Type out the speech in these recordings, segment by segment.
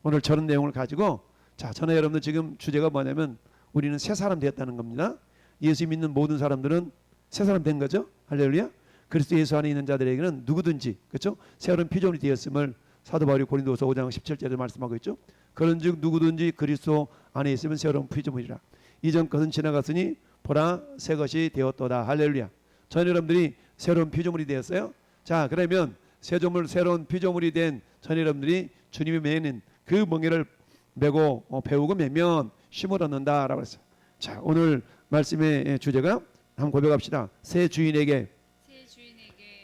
오늘 저런 내용을 가지고 자, 저는 여러분들 지금 주제가 뭐냐면 우리는 새 사람 되었다는 겁니다. 예수 믿는 모든 사람들은 새 사람 된 거죠. 할렐루야. 그리스도 예수 안에 있는 자들에게는 누구든지 그렇죠? 새로운 피조물이 되었음을 사도 바울이 고린도서 5장 17절에 말씀하고 있죠. 그런즉 누구든지 그리스도 안에 있으면 새로운 피조물이라. 이전 것은 지나갔으니 보라 새 것이 되었도다. 할렐루야. 전 여러분들이 새로운 피조물이 되었어요. 자, 그러면 새로운 피조물이 된 전 여러분들이 주님이 매는 그 멍에를 메고 배우고 매면 쉼을 얻는다라고 했어요. 자, 오늘 말씀의 주제가 한번 고백합시다. 새 주인에게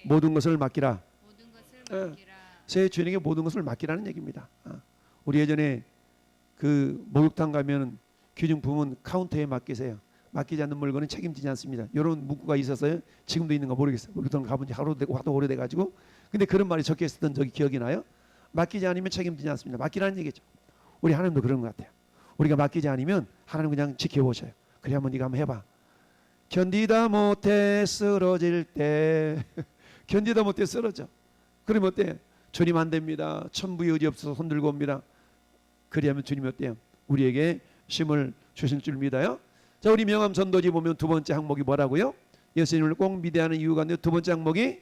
모든 것을 맡기라. 새 주인에게 모든 것을 맡기라는 얘기입니다. 우리 예전에 그 목욕탕 가면 귀중품은 카운터에 맡기세요. 맡기지 않는 물건은 책임지지 않습니다. 이런 문구가 있었어요. 지금도 있는가 모르겠어요. 목욕탕 가본 지 하루 되고 하도 오래돼가지고. 근데 그런 말이 적혀 있었던 적이 기억이 나요. 맡기지 않으면 책임지지 않습니다. 맡기라는 얘기죠. 우리 하나님도 그런 것 같아요. 우리가 맡기지 않으면 하나님 그냥 지켜보셔요. 그래 한번 네가 한번 해봐. 견디다 못해 쓰러질 때 견디다 못해 쓰러져. 그러면 어때요? 주님 안 됩니다. 천부의 의지 없어서 손들고 옵니다. 그리하면 주님이 어때요? 우리에게 쉼을 주실 줄 믿어요. 자, 우리 명함 전도지 보면 두 번째 항목이 뭐라고요? 예수님을 꼭 믿어야 하는 이유가 두 번째 항목이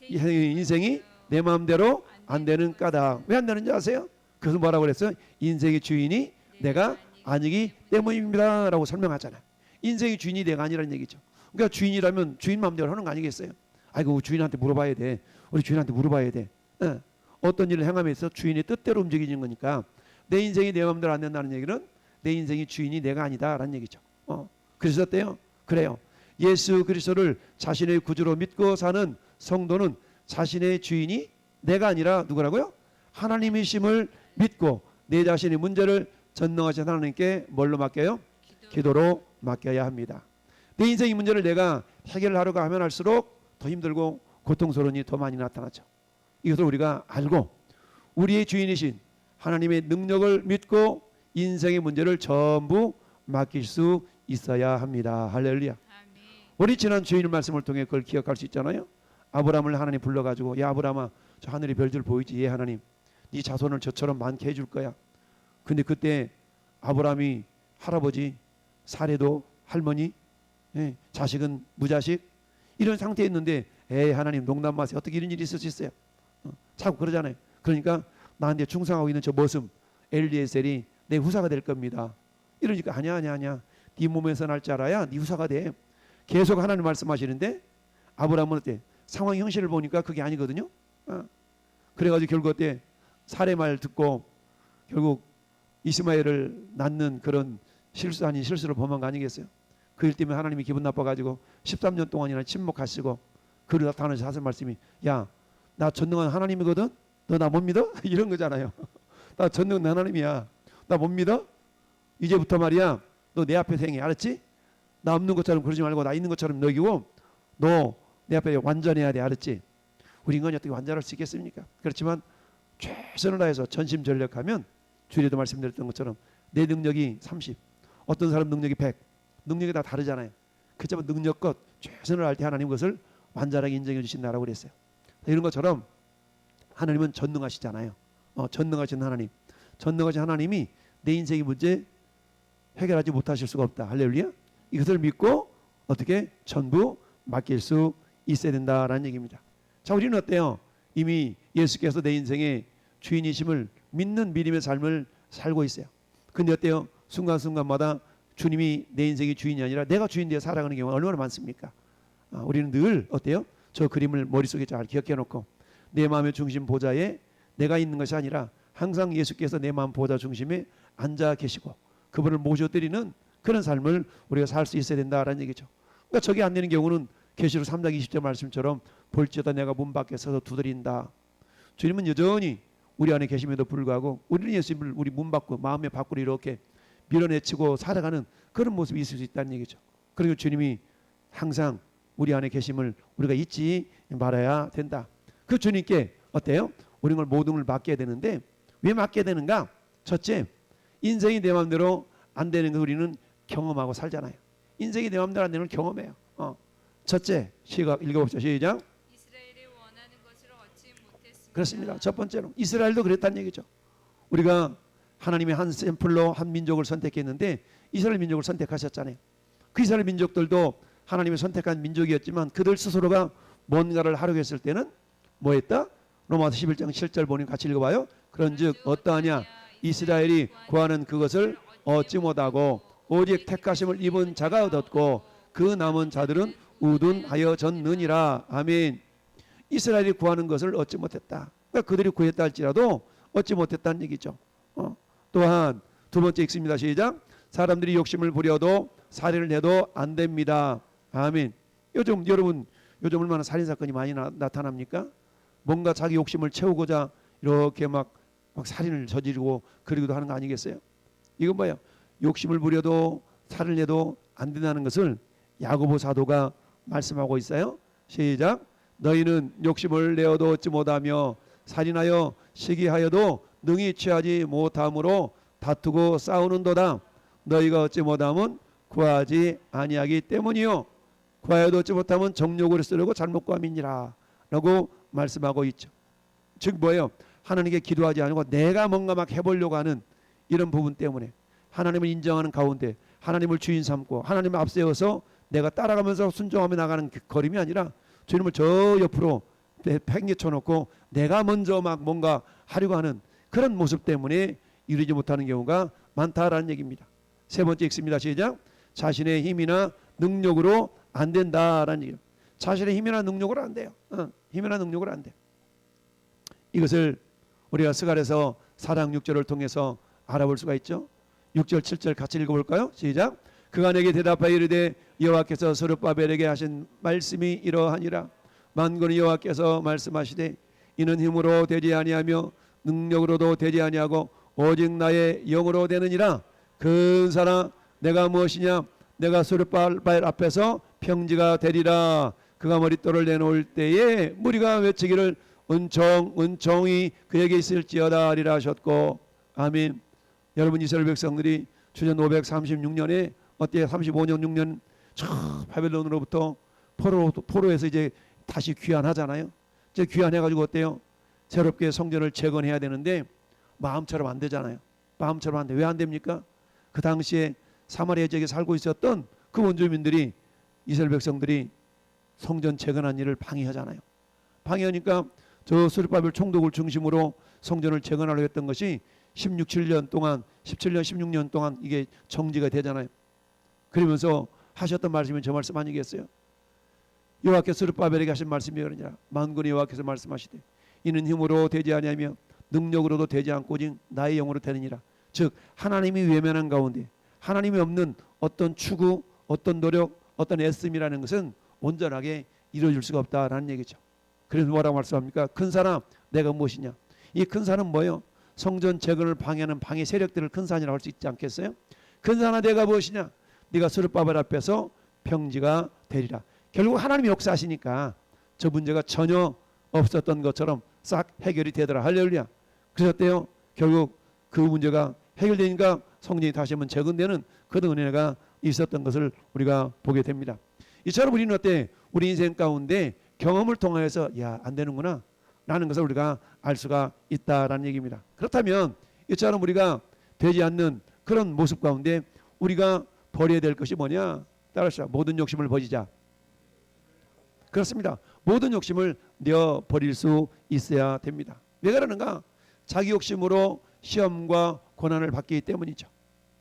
인생이 내 마음대로 안 되는 까닭. 왜 안 되는지 아세요? 그래서 뭐라고 그랬어요? 인생의 주인이 내가 아니기 때문입니다 라고 설명하잖아요. 인생의 주인이 내가 아니라는 얘기죠. 그러니까 주인이라면 주인 마음대로 하는 거 아니겠어요? 아이고 주인한테 물어봐야 돼. 우리 주인한테 물어봐야 돼. 어떤 일을 행하면서 주인의 뜻대로 움직이는 거니까 내 인생이 내 마음대로 안 된다는 얘기는 내 인생의 주인이 내가 아니다라는 얘기죠. 그래서 어때요? 그래요. 예수 그리스도를 자신의 구주로 믿고 사는 성도는 자신의 주인이 내가 아니라 누구라고요? 하나님이심을 믿고 내 자신의 문제를 전능하신 하나님께 뭘로 맡겨요? 기도로 맡겨야 합니다. 내 인생의 문제를 내가 해결하려고 하면 할수록 더 힘들고 고통스러운 일이 더 많이 나타나죠. 이것을 우리가 알고 우리의 주인이신 하나님의 능력을 믿고 인생의 문제를 전부 맡길 수 있어야 합니다. 할렐루야. 우리 지난 주일 말씀을 통해 그걸 기억할 수 있잖아요. 아브라함을 하나님 불러가지고 야 아브라함아 저 하늘의 별들 보이지? 예 하나님 네 자손을 저처럼 많게 해줄 거야. 근데 그때 아브라함이 할아버지 사례도 할머니 자식은 무자식 이런 상태에 있는데 에이 하나님 농담 마세요. 어떻게 이런 일이 있을 수 있어요? 자꾸 그러잖아요. 그러니까 나한테 충성하고 있는 저 모습 엘리에셀이 내 후사가 될 겁니다. 이러니까 아니야 네 몸에서 날 줄 알아야 네 후사가 돼. 계속 하나님 말씀하시는데 아브라함은 어때? 상황 형실을 보니까 그게 아니거든요. 그래가지고 결국 어때? 사례 말 듣고 결국 이스마엘을 낳는 그런 실수 아닌 실수를 범한 거 아니겠어요? 그 일 때문에 하나님이 기분 나빠가지고 13년 동안이나 침묵하시고 그를 나타나서 하신 말씀이 야 나 전능한 하나님이거든? 너 나 못 믿어? 이런 거잖아요. 나 전능한 하나님이야. 나 못 믿어? 이제부터 말이야 너 내 앞에서 행해. 알았지? 나 없는 것처럼 그러지 말고 나 있는 것처럼 여기고 너 내 앞에 완전해야 돼. 알았지? 우리 인간이 어떻게 완전할 수 있겠습니까? 그렇지만 최선을 다해서 전심전력하면 주일에도 말씀드렸던 것처럼 내 능력이 30 어떤 사람 능력이 100 능력이 다 다르잖아요. 그렇지만 능력껏 최선을 다할 때 하나님 그것을 완전하게 인정해 주신다라고 그랬어요. 이런 것처럼 하나님은 전능하시잖아요. 전능하신 하나님 전능하신 하나님이 내 인생의 문제 해결하지 못하실 수가 없다. 할렐루야. 이것을 믿고 어떻게 전부 맡길 수 있어야 된다라는 얘기입니다. 자, 우리는 어때요? 이미 예수께서 내 인생의 주인이심을 믿는 믿음의 삶을 살고 있어요. 근데 어때요? 순간순간마다 주님이 내 인생의 주인이 아니라 내가 주인 되어 살아가는 경우가 얼마나 많습니까? 우리는 늘 어때요? 저 그림을 머릿속에 잘 기억해 놓고 내 마음의 중심 보좌에 내가 있는 것이 아니라 항상 예수께서 내 마음 보좌 중심에 앉아 계시고 그분을 모셔드리는 그런 삶을 우리가 살 수 있어야 된다라는 얘기죠. 그러니까 저게 안 되는 경우는 계시록 3장 20절 말씀처럼 볼지어다 내가 문 밖에 서서 두드린다. 주님은 여전히 우리 안에 계심에도 불구하고 우리는 예수님을 우리 문 밖으로 마음의 밖으로 이렇게 밀어내치고 살아가는 그런 모습이 있을 수 있다는 얘기죠. 그리고 주님이 항상 우리 안에 계심을 우리가 잊지 말아야 된다. 그 주님께 어때요? 우리는 모든 걸 맡겨야 되는데 왜 맡겨야 되는가? 첫째, 인생이 내 마음대로 안 되는 거 우리는 경험하고 살잖아요. 인생이 내 마음대로 안 되는 걸 경험해요. 첫째, 시각 읽어봅시다. 시작. 이스라엘이 원하는 것을 얻지 못했습니다. 그렇습니다. 첫 번째로 이스라엘도 그랬다는 얘기죠. 우리가 하나님의 한 샘플로 한 민족을 선택했는데 이스라엘 민족을 선택하셨잖아요. 그 이스라엘 민족들도 하나님의 선택한 민족이었지만 그들 스스로가 뭔가를 하려고 했을 때는 뭐 했다? 로마서 11장 7절 보니 같이 읽어봐요. 그런즉 어떠하냐 이스라엘이 구하는 그것을 얻지 못하고 오직 택하심을 입은 자가 얻었고 그 남은 자들은 우둔하여졌느니라. 아멘. 이스라엘이 구하는 것을 얻지 못했다. 그러니까 그들이 구했다 할지라도 얻지 못했다는 얘기죠. 또한 두 번째 읽습니다. 시작. 사람들이 욕심을 부려도 살인을 해도 안 됩니다. 아멘. 요즘 여러분 요즘 얼마나 살인 사건이 많이 나타납니까? 뭔가 자기 욕심을 채우고자 이렇게 막 살인을 저지르고 그러기도 하는 거 아니겠어요? 이건 뭐예요? 욕심을 부려도 살인을 해도 안 된다는 것을 야고보 사도가 말씀하고 있어요. 시작. 너희는 욕심을 내어도 얻지 못하며 살인하여 시기하여도 능히 취하지 못함으로 다투고 싸우는도다. 너희가 얻지 못함은 구하지 아니하기 때문이요 구하여도 얻지 못함은 정욕으로 쓰려고 잘못 구함이니라 라고 말씀하고 있죠. 즉 뭐예요? 하나님께 기도하지 않고 내가 뭔가 막 해보려고 하는 이런 부분 때문에 하나님을 인정하는 가운데 하나님을 주인 삼고 하나님을 앞세워서 내가 따라가면서 순종하며 나가는 그 걸음이 아니라 주님을 저 옆으로 팽개쳐 놓고 내가 먼저 막 뭔가 하려고 하는 그런 모습 때문에 이루지 못하는 경우가 많다라는 얘기입니다. 세 번째 읽습니다. 시작. 자신의 힘이나 능력으로 안 된다라는 얘기예요. 자신의 힘이나 능력으로 안 돼요. 힘이나 능력으로 안 돼. 이것을 우리가 스갈에서 4장 6절을 통해서 알아볼 수가 있죠. 6절 7절 같이 읽어볼까요? 시작. 그가 내게 대답하여 이르되 여호와께서 스룹바벨에게 하신 말씀이 이러하니라. 만군의 여호와께서 말씀하시되 이는 힘으로 되지 아니하며 능력으로도 되지 아니하고 오직 나의 영으로 되느니라. 근사나 내가 무엇이냐? 내가 스룹바벨 앞에서 평지가 되리라. 그가 머릿돌을 내놓을 때에 무리가 외치기를 은총이 그에게 있을지어다 하리라 하셨고. 아멘. 여러분 이스라엘 백성들이 주전 536년에 어때 35년 6년 바벨론으로부터 포로에서 이제 다시 귀환하잖아요. 이제 귀환해가지고 어때요? 새롭게 성전을 재건해야 되는데 마음처럼 안 되잖아요. 마음처럼 안 돼. 왜 안 됩니까? 그 당시에 사마리아 지역에 살고 있었던 그 원주민들이 이스라엘 백성들이 성전 재건한 일을 방해하잖아요. 방해하니까 저 스룹바벨 총독을 중심으로 성전을 재건하려고 했던 것이 17년 동안 16년 동안 이게 정지가 되잖아요. 그러면서 하셨던 말씀이 저 말씀 아니겠어요? 여호와께서 스룹바벨에게 하신 말씀이 이러니라. 만군의 여호와께서 말씀하시되 이는 힘으로 되지 아니하며 능력으로도 되지 않고 오직 나의 영으로 되느니라. 즉 하나님이 외면한 가운데 하나님이 없는 어떤 추구, 어떤 노력, 어떤 애씀이라는 것은 온전하게 이루어질 수가 없다라는 얘기죠. 그래서 뭐라고 말씀합니까? 큰 산아 내가 무엇이냐? 이 큰 산은 뭐예요? 성전 재건을 방해하는 방해 세력들을 큰 산이라고 할 수 있지 않겠어요? 큰 산아 내가 무엇이냐? 네가 스룹바벨 앞에서 평지가 되리라. 결국 하나님이 역사하시니까 저 문제가 전혀 없었던 것처럼 싹 해결이 되더라. 할렐루야. 그래서 어때요? 결국 그 문제가 해결되니까 성전이 다시 한번 재건되는 그런 은혜가 있었던 것을 우리가 보게 됩니다. 이처럼 우리는 어때? 우리 인생 가운데 경험을 통해서 야, 안 되는구나 라는 것을 우리가 알 수가 있다라는 얘기입니다. 그렇다면 이처럼 우리가 되지 않는 그런 모습 가운데 우리가 버려야 될 것이 뭐냐? 따라서 모든 욕심을 버리자. 그렇습니다. 모든 욕심을 내어 버릴 수 있어야 됩니다. 왜 그러는가? 자기 욕심으로 시험과 고난을 받기 때문이죠.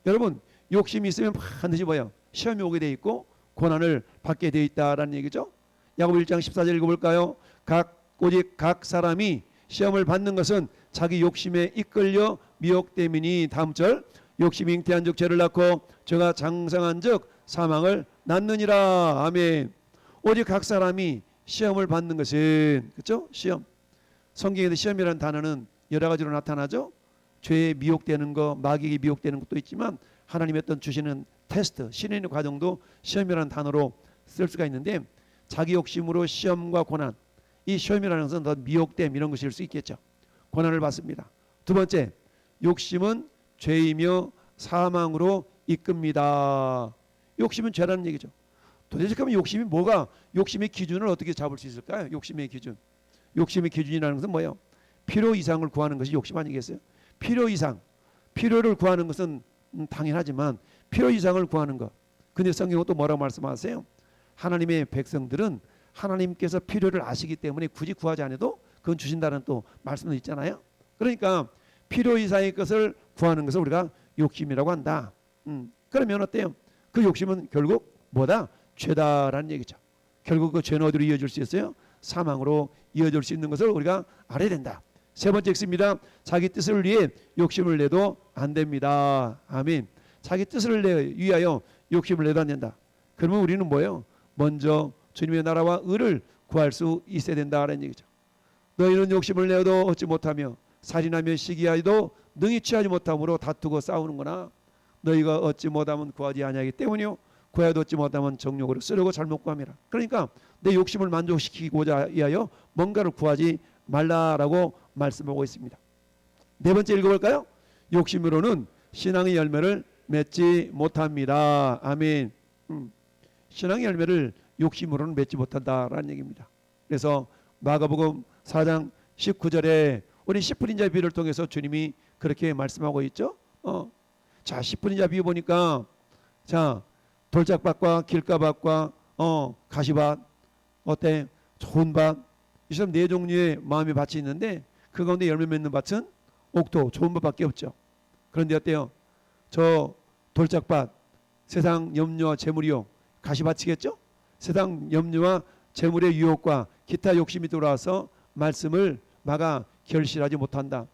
여러분 욕심이 있으면 반드시 뭐예요? 시험이 오게 돼 있고 고난을 받게 돼 있다라는 얘기죠. 야고보 1장 14절 읽어볼까요? 오직 각 사람이 시험을 받는 것은 자기 욕심에 이끌려 미혹됨이니. 다음 절. 욕심이 잉태한 즉 죄를 낳고 죄가 장성한 즉 사망을 낳느니라. 아멘. 오직 각 사람이 시험을 받는 것은, 그렇죠? 시험. 성경에도 시험이라는 단어는 여러 가지로 나타나죠. 죄에 미혹되는 거, 마귀에게 미혹되는 것도 있지만 하나님의 어떤 주시는 테스트, 신의 과정도 시험이라는 단어로 쓸 수가 있는데 자기 욕심으로 시험과 고난, 이 시험이라는 것은 더 미혹됨 이런 것일 수 있겠죠. 고난을 받습니다. 두 번째, 욕심은 죄이며 사망으로 이끕니다. 욕심은 죄라는 얘기죠. 도대체 그러면 욕심이 뭐가, 욕심의 기준을 어떻게 잡을 수 있을까요? 욕심의 기준. 욕심의 기준이라는 것은 뭐예요? 필요 이상을 구하는 것이 욕심 아니겠어요? 필요 이상. 필요를 구하는 것은 당연하지만 필요 이상을 구하는 것. 근데 성경은 또 뭐라고 말씀하세요? 하나님의 백성들은 하나님께서 필요를 아시기 때문에 굳이 구하지 않아도 그건 주신다는 또 말씀도 있잖아요. 그러니까 필요 이상의 것을 구하는 것을 우리가 욕심이라고 한다. 그러면 어때요? 그 욕심은 결국 뭐다? 죄다라는 얘기죠. 결국 그 죄는 어디로 이어질 수 있어요? 사망으로 이어질 수 있는 것을 우리가 알아야 된다. 세 번째 있습니다. 자기 뜻을 위해 욕심을 내도 안 됩니다. 아멘. 자기 뜻을 위하여 욕심을 내도 안 된다. 그러면 우리는 뭐예요? 먼저 주님의 나라와 의를 구할 수 있어야 된다라는 얘기죠. 너희는 욕심을 내어도 얻지 못하며 살인하며 시기하여도 능히 취하지 못함으로 다투고 싸우는구나. 너희가 얻지 못하면 구하지 아니하기 때문이요 구하여도 얻지 못하면 정욕으로 쓰려고 잘못 구함이라. 그러니까 내 욕심을 만족시키고자 하여 뭔가를 구하지 말라라고 말씀하고 있습니다. 네 번째 읽어볼까요? 욕심으로는 신앙의 열매를 맺지 못합니다. 아멘. 신앙의 열매를 욕심으로는 맺지 못한다라는 얘기입니다. 그래서 마가복음 4장 19절에 우리 10분 인자 비유를 통해서 주님이 그렇게 말씀하고 있죠. 자, 10분 인자 비유 보니까 자, 돌짝밭과 길가밭과 가시밭 어때? 좋은 밭. 이 사람 네 종류의 마음의 밭이 있는데 그 가운데 열매 맺는 밭은 옥토 좋은 밭밖에 없죠. 그런데 어때요? 저 돌짝밭 세상 염려와 재물이요. 가시밭이겠죠? 세상 염려와 재물의 유혹과 기타 욕심이 돌아와서 말씀을 막아 결실하지 못한다.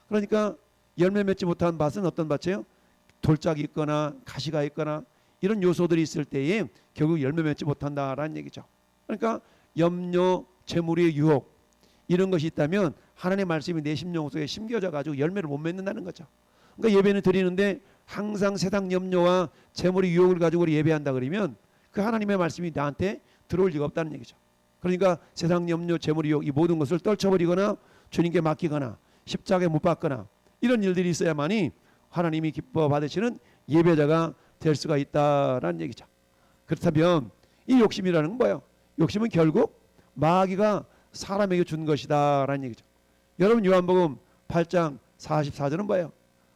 그러니까 열매 맺지 못한 밭은 어떤 밭이에요? 돌짝이 있거나 가시가 있거나 이런 요소들이 있을 때에 결국 열매 맺지 못한다라는 얘기죠. 그러니까 염려, 재물의 유혹 이런 것이 있다면 하나님의 말씀이 내 심령 속에 심겨져 가지고 열매를 못 맺는다는 거죠. 그러니까 예배는 드리는데 항상 세상 염려와 재물의 유혹을 가지고 우리 예배한다 그러면 그 하나님의 말씀이 나한테 들어올 리가 없다는 얘기죠. 그러니까 세상 염려, 재물의 유혹 이 모든 것을 떨쳐버리거나 주님께 맡기거나 십자가에 못 박거나 이런 일들이 있어야만이 하나님이 기뻐 받으시는 예배자가 될 수가 있다라는 얘기죠. 그렇다면 이 욕심이라는 건 뭐예요? 욕심은 결국 마귀가 사람에게 준 것이다라는 얘기죠. 여러분 요한복음 8장 44절은 뭐예요?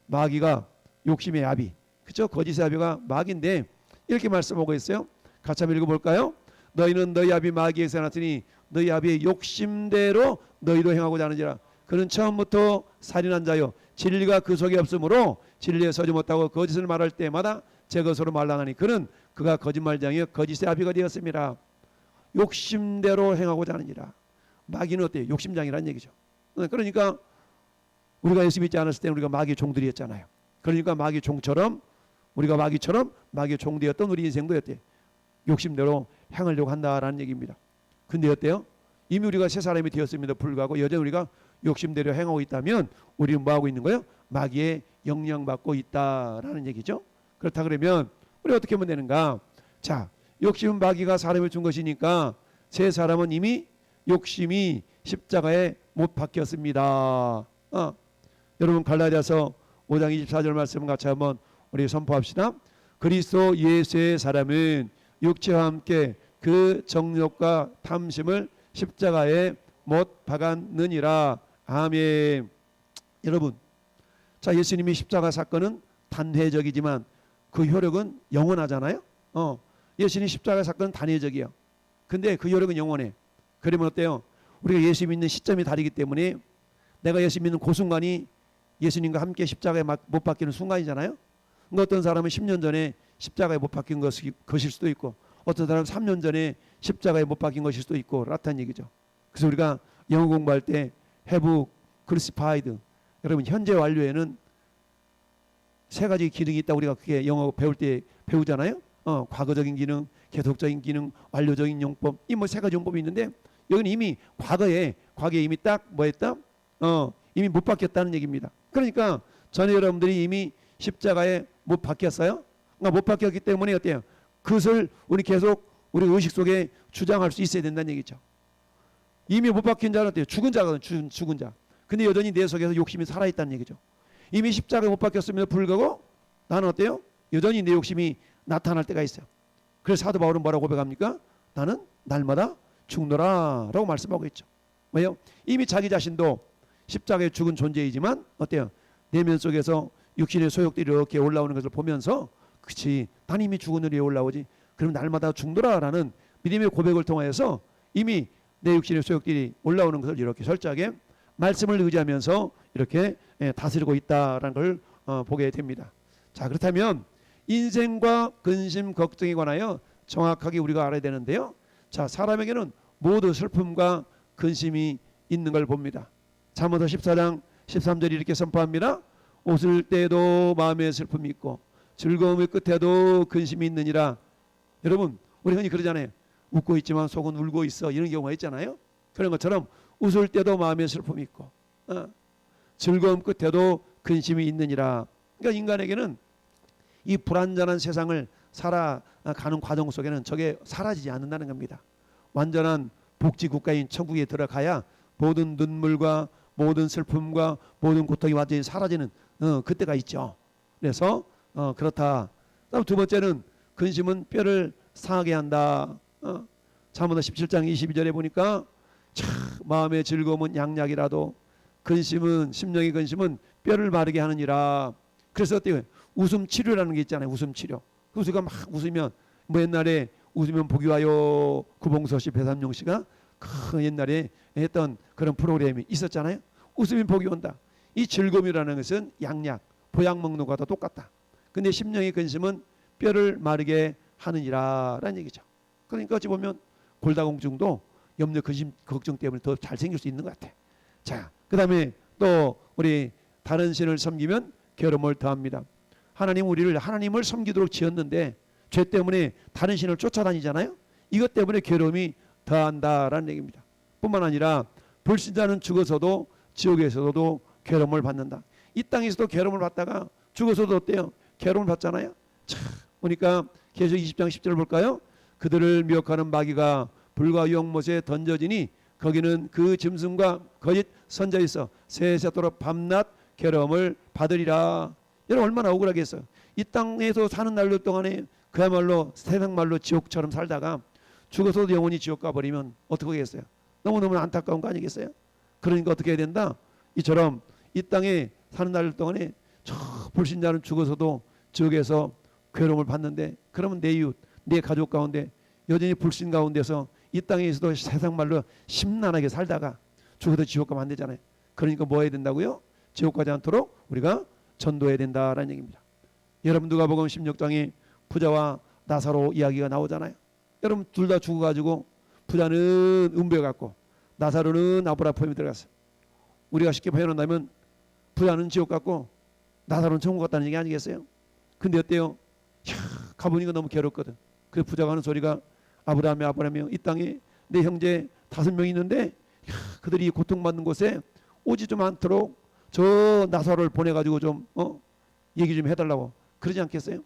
마귀가 욕심의 아비, 그렇죠? 거짓의 아비가 마귀인데 이렇게 말씀하고 있어요. 같이 한번 읽어볼까요? 너희는 너희 아비 마귀에서 났으니 너희 아비의 욕심대로 너희도 행하고자 하는지라. 그는 처음부터 살인한 자요 진리가 그 속에 없으므로 진리에 서지 못하고 거짓을 말할 때마다 제 것으로 말하나니 그는 그가 거짓말장이여 거짓의 아비가 되었습니다. 욕심대로 행하고자 하느니라. 마귀는 어때요? 욕심장이라는 얘기죠. 그러니까 우리가 예수 믿지 않았을 때 우리가 마귀 종들이 었잖아요. 그러니까 마귀 종처럼 우리가 마귀처럼 마귀 종되었던 우리 인생도 어때요? 욕심대로 행하려고 한다라는 얘기입니다. 근데 어때요? 이미 우리가 새 사람이 되었음에도 불구하고 여전히 우리가 욕심대로 행하고 있다면 우리는 뭐하고 있는 거예요? 마귀의 영향받고 있다라는 얘기죠. 그렇다 그러면 우리 어떻게 하면 되는가? 자, 욕심은 마귀가 사람을 준 것이니까 새 사람은 이미 욕심이 십자가에 못 박혔습니다. 여러분 갈라디아서 5장 24절 말씀 같이 한번 우리 선포합시다. 그리스도 예수의 사람은 육체와 함께 그 정욕과 탐심을 십자가에 못 박았느니라. 아멘. 여러분, 자 예수님이 십자가 사건은 단회적이지만 그 효력은 영원하잖아요. 예수님 십자가 사건은 단회적이에요. 근데 그 효력은 영원해. 그러면 어때요? 우리가 예수 믿는 시점이 다르기 때문에 내가 예수 믿는 그 순간이 예수님과 함께 십자가에 못 박히는 순간이잖아요. 그러니까 어떤 사람은 10년 전에 십자가에 못 박힌 것일 수도 있고 어떤 사람은 3년 전에 십자가에 못 박힌 것일 수도 있고 그렇다는 얘기죠. 그래서 우리가 영어 공부할 때 have crucified 여러분 현재 완료에는 세 가지 기능이 있다. 우리가 그게 영어 배울 때 배우잖아요. 과거적인 기능, 계속적인 기능, 완료적인 용법 이 뭐 세 가지 용법이 있는데 여기는 이미 과거에 이미 딱 뭐 했다? 이미 못 박혔다는 얘기입니다. 그러니까 전에 여러분들이 이미 십자가에 못 박혔어요. 그러니까 못 박혔기 때문에 어때요? 그것을 우리 계속 우리 의식 속에 주장할 수 있어야 된다는 얘기죠. 이미 못 박힌 자는 어때요? 죽은 자거든. 죽은 자. 근데 여전히 내 속에서 욕심이 살아있다는 얘기죠. 이미 십자가에 못 박혔음에도 불구하고 나는 어때요? 여전히 내 욕심이 나타날 때가 있어요. 그래서 사도 바울은 뭐라고 고백합니까? 나는 날마다 죽노라 라고 말씀하고 있죠. 왜요? 이미 자기 자신도 십자가에 죽은 존재이지만 어때요? 내면 속에서 육신의 소욕들이 이렇게 올라오는 것을 보면서 그치 난 이미 죽은 을 위해 올라오지 그럼 날마다 죽노라라는 믿음의 고백을 통하여서 이미 내 육신의 소욕들이 올라오는 것을 이렇게 철저하게 말씀을 의지하면서 이렇게 다스리고 있다라는 걸 보게 됩니다. 자, 그렇다면 인생과 근심 걱정에 관하여 정확하게 우리가 알아야 되는데요. 자, 사람에게는 모두 슬픔과 근심이 있는 걸 봅니다. 잠언서 14장 13절이 이렇게 선포합니다. 웃을 때에도 마음에 슬픔이 있고 즐거움의 끝에도 근심이 있느니라. 여러분 우리 흔히 그러잖아요. 웃고 있지만 속은 울고 있어 이런 경우가 있잖아요. 그런 것처럼 웃을 때도 마음에 슬픔이 있고 즐거움 끝에도 근심이 있느니라. 그러니까 인간에게는 이 불완전한 세상을 살아가는 과정 속에는 저게 사라지지 않는다는 겁니다. 완전한 복지국가인 천국에 들어가야 모든 눈물과 모든 슬픔과 모든 고통이 완전히 사라지는 그때가 있죠. 그래서 그렇다. 다음 두 번째는 근심은 뼈를 상하게 한다. 잠언서 17장 22절에 보니까 참 마음의 즐거움은 양약이라도 근심은 심령의 근심은 뼈를 마르게 하느니라. 그래서 어때요? 웃음 치료라는 게 있잖아요. 웃음 치료. 우리가 막 웃으면 뭐 옛날에 웃으면 복이 와요. 구봉서 씨, 배삼용 씨가 그 옛날에 했던 그런 프로그램이 있었잖아요. 웃으면 복이 온다. 이 즐거움이라는 것은 양약, 보약 먹는 것과 똑같다. 근데 심령의 근심은 뼈를 마르게 하느니라라는 얘기죠. 그러니까 어찌 보면 골다공증도 염려, 근심, 걱정 때문에 더 잘 생길 수 있는 것 같아. 자, 그 다음에 또 우리 다른 신을 섬기면 괴로움을 더합니다. 하나님을 섬기도록 지었는데 죄 때문에 다른 신을 쫓아다니잖아요. 이것 때문에 괴로움이 더한다라는 얘기입니다. 뿐만 아니라 불신자는 죽어서도 지옥에서도 괴로움을 받는다. 이 땅에서도 괴로움을 받다가 죽어서도 어때요? 괴로움을 받잖아요. 자, 보니까 계속 20장 10절을 볼까요? 그들을 미혹하는 마귀가 불과 유혹못에 던져지니 거기는 그 짐승과 거짓 선자에 있어 세세토록 밤낮 괴로움을 받으리라. 여러분 얼마나 억울하겠어요. 이 땅에서 사는 날들 동안에 그야말로 세상말로 지옥처럼 살다가 죽어서도 영원히 지옥 가버리면 어떻게 하겠어요? 너무너무 안타까운 거 아니겠어요? 그러니까 어떻게 해야 된다? 이처럼 이 땅에 사는 날들 동안에 저 불신자는 죽어서도 지옥에서 괴로움을 받는데 그러면 내 이웃, 내 가족 가운데 여전히 불신 가운데서 이 땅에서도 세상말로 심란하게 살다가 죽어도 지옥 가면 안 되잖아요. 그러니까 뭐 해야 된다고요? 지옥 가지 않도록 우리가 전도해야 된다라는 얘기입니다. 여러분 누가복음 16장에 부자와 나사로 이야기가 나오잖아요. 여러분 둘 다 죽어가지고 부자는 음부에 갔고 나사로는 아브라함에 들어갔어요. 우리가 쉽게 표현한다면 부자는 지옥 갔고 나사로는 천국 갔다는 얘기 아니겠어요? 근데 어때요? 가보니까 너무 괴롭거든. 그래서 부자가 하는 소리가 아브라함이 이 땅에 내 형제 5명 있는데 그들이 고통받는 곳에 오지 좀 않도록 저 나사로를 보내가지고 좀 얘기 좀 해달라고 그러지 않겠어요?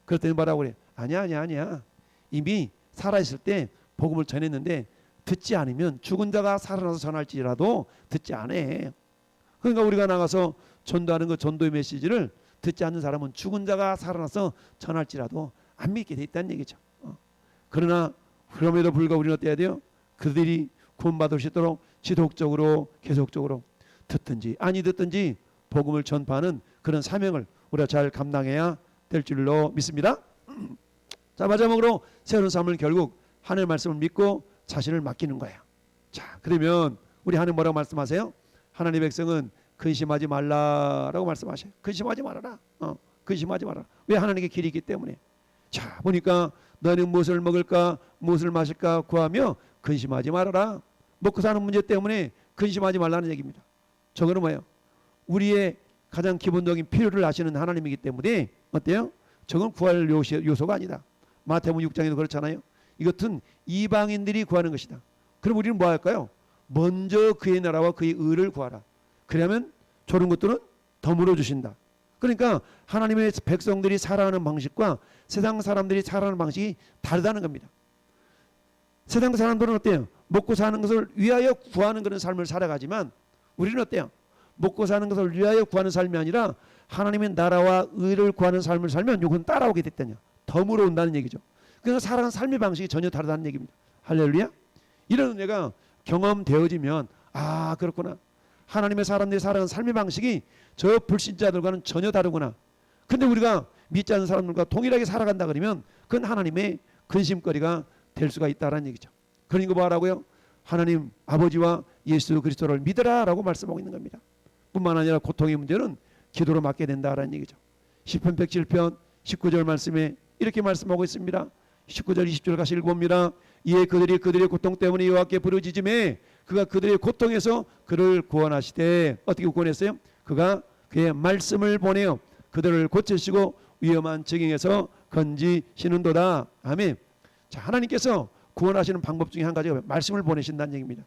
그랬더니 뭐라고 그래? 아니야. 이미 살아있을 때 복음을 전했는데 듣지 않으면 죽은 자가 살아나서 전할지라도 듣지 않아. 그러니까 우리가 나가서 전도하는 그 전도의 메시지를 듣지 않는 사람은 죽은 자가 살아나서 전할지라도 안 믿게 돼 있다는 얘기죠. 그러나 그럼에도 불구하고 우리는 어때야 돼요? 그들이 구원받을 수 있도록 지속적으로 계속적으로 듣든지 아니 듣든지 복음을 전파하는 그런 사명을 우리가 잘 감당해야 될 줄로 믿습니다. 자, 마지막으로 새로운 삶을 결국 하나님의 말씀을 믿고 자신을 맡기는 거예요. 자, 그러면 우리 하나님 뭐라고 말씀하세요? 하나님의 백성은 근심하지 말라라고 말씀하셔요. 근심하지 말아라. 근심하지 말아라. 왜? 하나님께 길이 있기 때문에. 자, 보니까 너는 무엇을 먹을까 무엇을 마실까 구하며 근심하지 말아라. 먹고 사는 문제 때문에 근심하지 말라는 얘기입니다. 저거는 뭐예요? 우리의 가장 기본적인 필요를 아시는 하나님이기 때문에 어때요? 저건 구할 요소가 아니다. 마태복음 6장에도 그렇잖아요. 이것은 이방인들이 구하는 것이다. 그럼 우리는 뭐 할까요? 먼저 그의 나라와 그의 의를 구하라. 그러면 저런 것들은 더불어 주신다. 그러니까 하나님의 백성들이 살아가는 방식과 세상 사람들이 살아가는 방식이 다르다는 겁니다. 세상 사람들은 어때요? 먹고 사는 것을 위하여 구하는 그런 삶을 살아가지만 우리는 어때요? 먹고 사는 것을 위하여 구하는 삶이 아니라 하나님의 나라와 의를 구하는 삶을 살면 이건 따라오게 됐다냐. 덤으로 온다는 얘기죠. 그래서 살아가는 삶의 방식이 전혀 다르다는 얘기입니다. 할렐루야. 이런 은혜가 경험되어지면 아 그렇구나. 하나님의 사람들이 살아가는 삶의 방식이 저 불신자들과는 전혀 다르구나. 근데 우리가 믿지 않는 사람들과 동일하게 살아간다 그러면 그건 하나님의 근심거리가 될 수가 있다는 얘기죠. 그러니까 뭐하라고요? 하나님 아버지와 예수 그리스도를 믿으라라고 말씀하고 있는 겁니다. 뿐만 아니라 고통의 문제는 기도로 맡게 된다라는 얘기죠. 시편 107편 19절 말씀에 이렇게 말씀하고 있습니다. 19절 20절 같이 읽어봅니다. 이에 그들의 고통 때문에 여호와께 부르짖음에 그가 그들의 고통에서 그를 구원하시되 어떻게 구원했어요? 그가 그의 말씀을 보내어 그들을 고치시고 위험한 지경에서 건지시는도다. 아멘. 자, 하나님께서 구원하시는 방법 중에 한 가지가 말씀을 보내신다는 얘기입니다.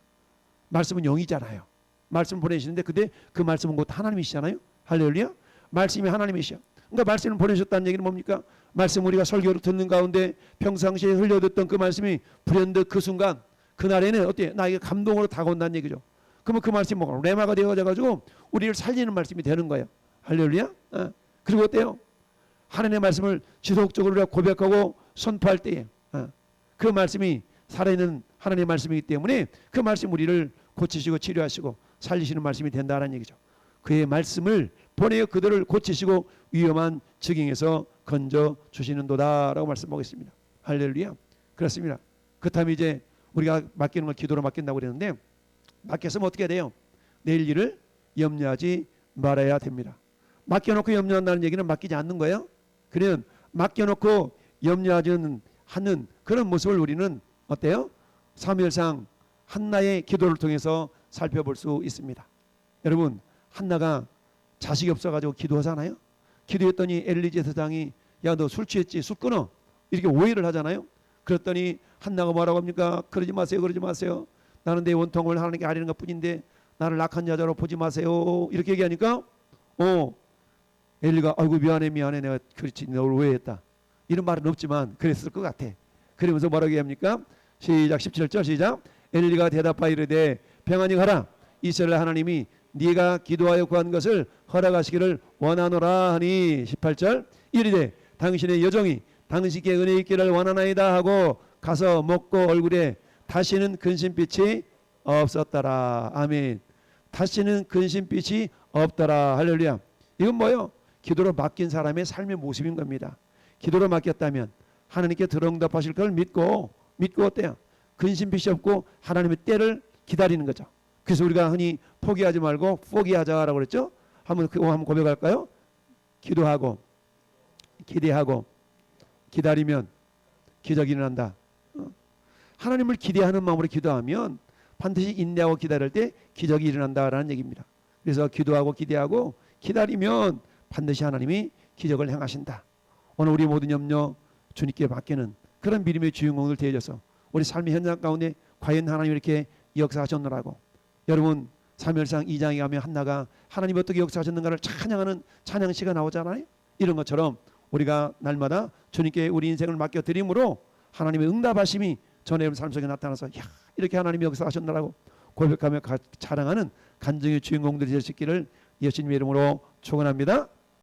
말씀은 영이잖아요. 말씀을 보내시는데 근데 그 말씀은 곧 하나님이시잖아요. 할렐루야. 말씀이 하나님이시여. 그러니까 말씀을 보내셨다는 얘기는 뭡니까? 말씀 우리가 설교를 듣는 가운데 평상시에 흘려듣던 그 말씀이 불현듯 그 순간 그날에는 어때요? 나에게 감동으로 다가온다는 얘기죠. 그러면 그 말씀이 뭐가 레마가 되어가지고 우리를 살리는 말씀이 되는 거예요. 할렐루야. 그리고 어때요? 하나님의 말씀을 지속적으로 우리가 고백하고 선포할 때에 그 말씀이 살아있는 하나님의 말씀이기 때문에 그 말씀 우리를 고치시고 치료하시고 살리시는 말씀이 된다는 얘기죠. 그의 말씀을 보내어 그들을 고치시고 위험한 지경에서 건져 주시는도다라고 말씀하고 있습니다. 할렐루야. 그렇습니다. 그렇다면 이제 우리가 맡기는 걸 기도로 맡긴다고 그랬는데 맡겼으면 어떻게 돼요? 내일 일을 염려하지 말아야 됩니다. 맡겨놓고 염려한다는 얘기는 맡기지 않는 거예요. 그러면 맡겨놓고 염려하지 않는 그런 모습을 우리는 어때요? 사무엘상 한나의 기도를 통해서 살펴볼 수 있습니다. 여러분 한나가 자식이 없어가지고 기도하잖아요. 기도했더니 엘리제 대장이 야 너 술 취했지? 술 끊어. 이렇게 오해를 하잖아요. 그랬더니 한나가 뭐라고 합니까? 그러지 마세요. 그러지 마세요. 나는 내 원통을 하나님께 아뢰는 것뿐인데 나를 악한 여자로 보지 마세요. 이렇게 얘기하니까 엘리가 아이고 미안해 내가 그렇지 너를 오해했다. 이런 말은 없지만 그랬을 것 같아. 그러면서 뭐라고 얘기합니까? 시작 17절 시작. 엘리가 대답하여 이르되 평안히 가라. 이스라엘 하나님이 네가 기도하여 구한 것을 허락하시기를 원하노라 하니 18절 이르되 당신의 여종이 당신께 은혜 있기를 원하나이다 하고 가서 먹고 얼굴에 다시는 근심빛이 없었더라. 아멘. 다시는 근심빛이 없더라. 할렐루야. 이건 뭐예요? 기도로 맡긴 사람의 삶의 모습인 겁니다. 기도로 맡겼다면 하나님께 들응답하실 걸 믿고 어때요? 근심빛이 없고 하나님의 때를 기다리는 거죠. 그래서 우리가 흔히 포기하지 말고 포기하자라고 그랬죠. 한번 고백할까요? 기도하고 기대하고 기다리면 기적이 일어난다. 하나님을 기대하는 마음으로 기도하면 반드시 인내하고 기다릴 때 기적이 일어난다라는 얘기입니다. 그래서 기도하고 기대하고 기다리면 반드시 하나님이 기적을 행하신다. 오늘 우리 모든 염려 주님께 맡기는 그런 믿음의 주인공들 되어져서 우리 삶의 현장 가운데 과연 하나님이 이렇게 역사하셨노라고. 여러분 사무엘상 2장에 가면 한나가 하나님이 어떻게 역사하셨는가를 찬양하는 찬양시가 나오잖아요. 이런 것처럼 우리가 날마다 주님께 우리 인생을 맡겨드림으로 하나님의 응답하심이 전의 삶 속에 나타나서 야 이렇게 하나님이 역사하셨노라고 고백하며 자랑하는 간증의 주인공들이 될 수 있기를 예수님의 이름으로 축원합니다.